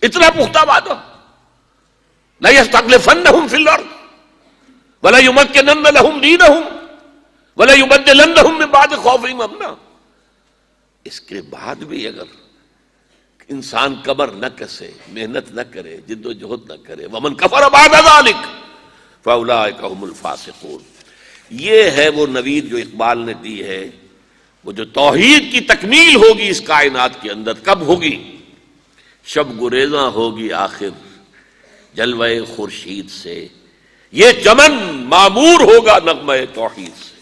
اتنا پختہ وعدہ. لَيَسْتَخْلِفَنَّهُمْ فِي الْأَرْضِ وَلَيُمَكِّنَنَّ لَهُمْ دِينَهُمْ وَلَيُبَدِّلَنَّهُم مِّن بَعْدِ خَوْفِهِمْ أَمْنًا. اس کے بعد بھی اگر انسان کمر نہ کسے، محنت نہ کرے، جد و جہد نہ کرے، وَمَن كَفَرَ بَعْدَ ذَلِكَ فَأُولَٰئِكَ هُمُ الْفَاسِقُونَ. یہ ہے وہ نوید جو اقبال نے دی ہے، وہ جو توحید کی تکمیل ہوگی اس کائنات کے اندر. کب ہوگی؟ شب گریزاں ہوگی آخر جلوہ خورشید سے، یہ چمن معمور ہوگا نغمہ توحید سے.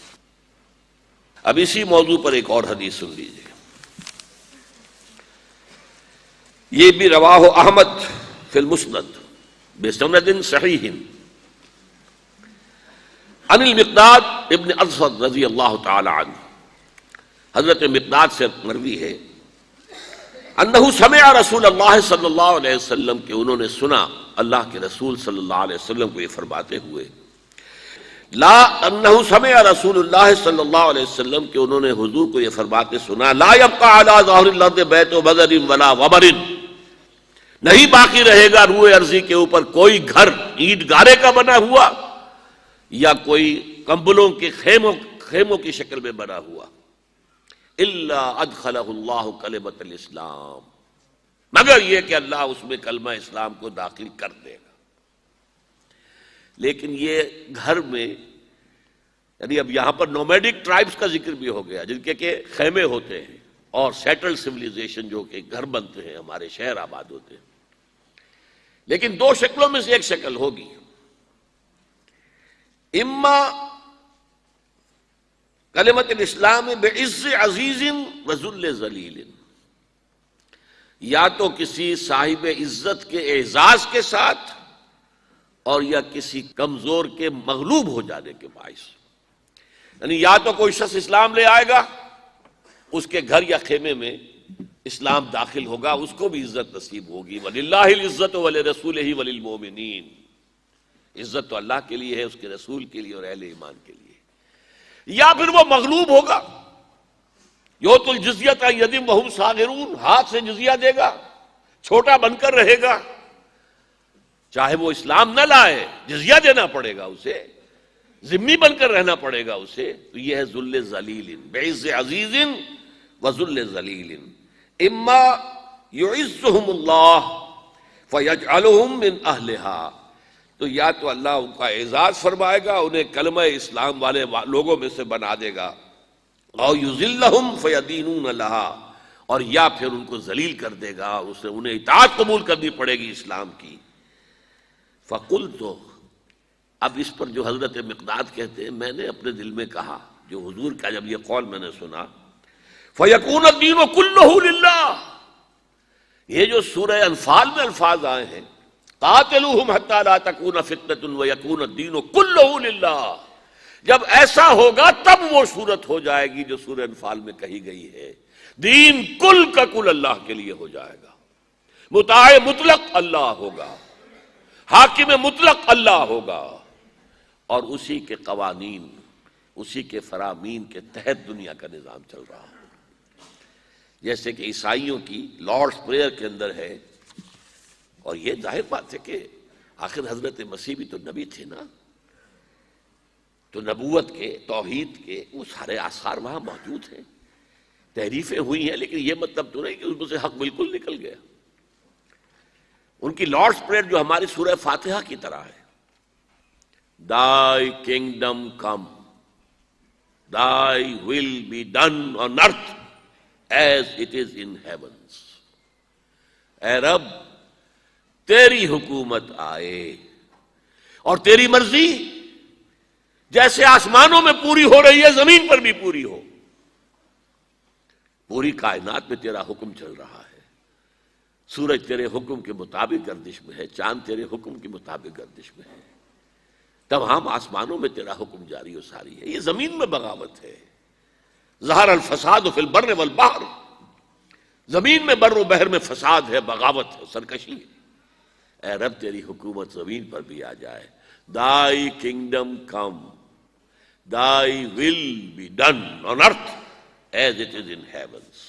اب اسی موضوع پر ایک اور حدیث سن لیجیے. یہ بھی رواہ احمد فی المسند بسند صحیح عن المقداد ابن اسود رضی اللہ تعالی عنہ. حضرت مقداد سے مروی ہے انہ سمع رسول اللہ صلی اللہ علیہ وسلم کہ انہوں نے سنا اللہ کے رسول صلی اللہ علیہ وسلم کو یہ فرماتے ہوئے، لا انہ سمع رسول اللہ صلی اللہ علیہ وسلم کہ انہوں نے حضور کو یہ فرماتے سنا، لا یبقى علی ظاہر الارض بیت بدر ولا وبر، نہیں باقی رہے گا روئے ارضی کے اوپر کوئی گھر اینٹ گارے کا بنا ہوا یا کوئی کمبلوں کے خیموں کی شکل میں بنا ہوا، الا ادخلہ اللہ کلمۃ الاسلام، مگر یہ کہ اللہ اس میں کلمہ اسلام کو داخل کر دے گا. لیکن یہ گھر میں یعنی اب یہاں پر نومیڈک ٹرائبز کا ذکر بھی ہو گیا جن کے کہ خیمے ہوتے ہیں اور سیٹل سویلائزیشن جو کہ گھر بنتے ہیں، ہمارے شہر آباد ہوتے ہیں. لیکن دو شکلوں میں سے ایک شکل ہوگی، اما کلمۃ الاسلام بعز عزیز وذل ذلیل، یا تو کسی صاحب عزت کے اعزاز کے ساتھ اور یا کسی کمزور کے مغلوب ہو جانے کے باعث. یعنی یا تو کوئی شخص اسلام لے آئے گا، اس کے گھر یا خیمے میں اسلام داخل ہوگا، اس کو بھی عزت نصیب ہوگی. وَلِلَّهِ الْعِزَّةُ وَلِرَسُولِهِ وَلِلْمُؤْمِنِينَ، عزت تو اللہ کے لیے ہے، اس کے رسول کے لیے اور اہل ایمان کے لیے. یا پھر وہ مغلوب ہوگا، یؤتُ الْجِزْیَۃَ عَنْ یَدٍ وَهُمْ صَاغِرُونَ، ہاتھ سے جزیہ دے گا، چھوٹا بن کر رہے گا، چاہے وہ اسلام نہ لائے جزیہ دینا پڑے گا اسے، ذمہ بن کر رہنا پڑے گا اسے. تو یہ ہے ذل ذلیل، بعز عزیز وذل ذلیل. اما یعزهم اللہ فیجعلهم من اہلها، تو یا تو اللہ ان کا اعزاز فرمائے گا، انہیں کلمہ اسلام والے لوگوں میں سے بنا دے گا، اور یذلہم فیدینون لها، اور یا پھر ان کو ذلیل کر دے گا، اسے انہیں اطاعت قبول کرنی پڑے گی اسلام کی. فقلت، اب اس پر جو حضرت مقداد کہتے ہیں میں نے اپنے دل میں کہا، جو حضور کا جب یہ قول میں نے سنا، فیکون الدین کلہ للہ، یہ جو سورہ انفال میں الفاظ آئے ہیں قاتلوہم حتی لا تکون فتنۃ ویکون الدین کلہ للہ، جب ایسا ہوگا تب وہ صورت ہو جائے گی جو سورہ انفال میں کہی گئی ہے، دین کل کا کل اللہ کے لیے ہو جائے گا، مطاع مطلق اللہ ہوگا، حاکم مطلق اللہ ہوگا، اور اسی کے قوانین، اسی کے فرامین کے تحت دنیا کا نظام چل رہا ہے. جیسے کہ عیسائیوں کی لارڈس پریئر کے اندر ہے، اور یہ ظاہر بات ہے کہ آخر حضرت مسیح بھی تو نبی تھے نا، تو نبوت کے، توحید کے وہ سارے آثار وہاں موجود ہیں، تحریفیں ہوئی ہیں، لیکن یہ مطلب تو نہیں کہ اس میں سے حق بالکل نکل گیا. ان کی لارڈس پریئر جو ہماری سورہ فاتحہ کی طرح ہے، Thy kingdom come, Thy will be done on earth as it is in heavens. اے رب تیری حکومت آئے اور تیری مرضی جیسے آسمانوں میں پوری ہو رہی ہے زمین پر بھی پوری ہو. پوری کائنات میں تیرا حکم چل رہا ہے، سورج تیرے حکم کے مطابق گردش میں ہے، چاند تیرے حکم کے مطابق گردش میں ہے، تمام آسمانوں میں تیرا حکم جاری و ساری ہے. یہ زمین میں بغاوت ہے. ظہر الفساد فی البر والبحر، زمین میں بر و بحر میں فساد ہے، بغاوت ہے، سرکشی ہے. اے رب تیری حکومت زمین پر بھی آ جائے. Thy kingdom come, Thy will be done on earth as it is in heavens.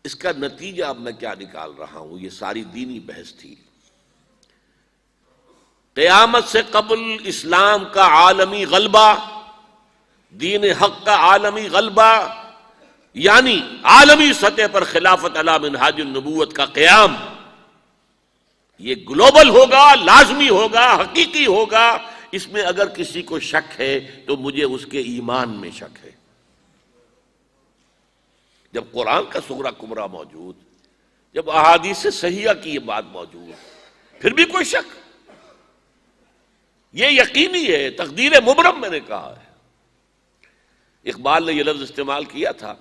اس کا نتیجہ اب میں کیا نکال رہا ہوں، یہ ساری دینی بحث تھی۔ قیامت سے قبل اسلام کا عالمی غلبہ، دین حق کا عالمی غلبہ، یعنی عالمی سطح پر خلافت علی منہاج النبوت کا قیام، یہ گلوبل ہوگا، لازمی ہوگا، حقیقی ہوگا۔ اس میں اگر کسی کو شک ہے تو مجھے اس کے ایمان میں شک ہے۔ جب قرآن کا سغرا کبرا موجود، جب احادیث صحیحہ کی یہ بات موجود، پھر بھی کوئی شک؟ یہ یقینی ہے، تقدیر مبرم میں نے کہا ہے۔ اقبال نے یہ لفظ استعمال کیا تھا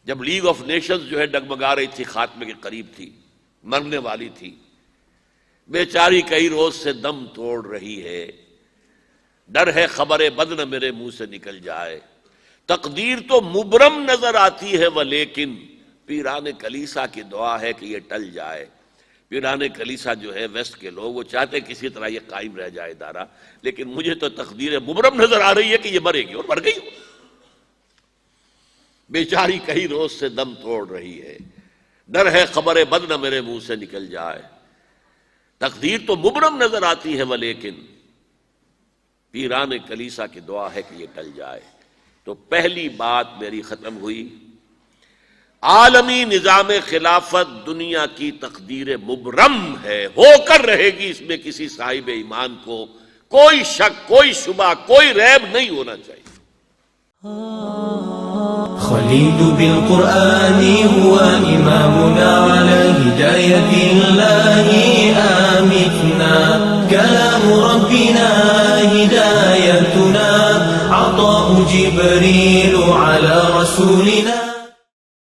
جب لیگ آف نیشنز جو ہے ڈگمگا رہی تھی، خاتمے کے قریب تھی، مرنے والی تھی، بیچاری کئی روز سے دم توڑ رہی ہے، ڈر ہے خبر بد نہ میرے منہ سے نکل جائے، تقدیر تو مبرم نظر آتی ہے ولیکن پیران کلیسا کی دعا ہے کہ یہ ٹل جائے۔ پیران کلیسا جو ہے ویسٹ کے لوگ، وہ چاہتے کسی طرح یہ قائم رہ جائے ادارہ، لیکن مجھے تو تقدیر مبرم نظر آ رہی ہے کہ یہ مرے گی، اور مر گئی۔ بیچاری کئی روز سے دم توڑ رہی ہے، ڈر ہے خبر بد نہ میرے منہ سے نکل جائے، تقدیر تو مبرم نظر آتی ہے ولیکن پیران کلیسا کی دعا ہے کہ یہ ٹل جائے۔ تو پہلی بات میری ختم ہوئی، عالمی نظام خلافت دنیا کی تقدیر مبرم ہے، ہو کر رہے گی، اس میں کسی صاحب ایمان کو کوئی شک، کوئی شبہ، کوئی ریب نہیں ہونا چاہیے۔ خليل بالقرآن هو إمامنا على هداية الله آمتنا، كلام ربنا هدايتنا، عطاء جبريل على رسولنا.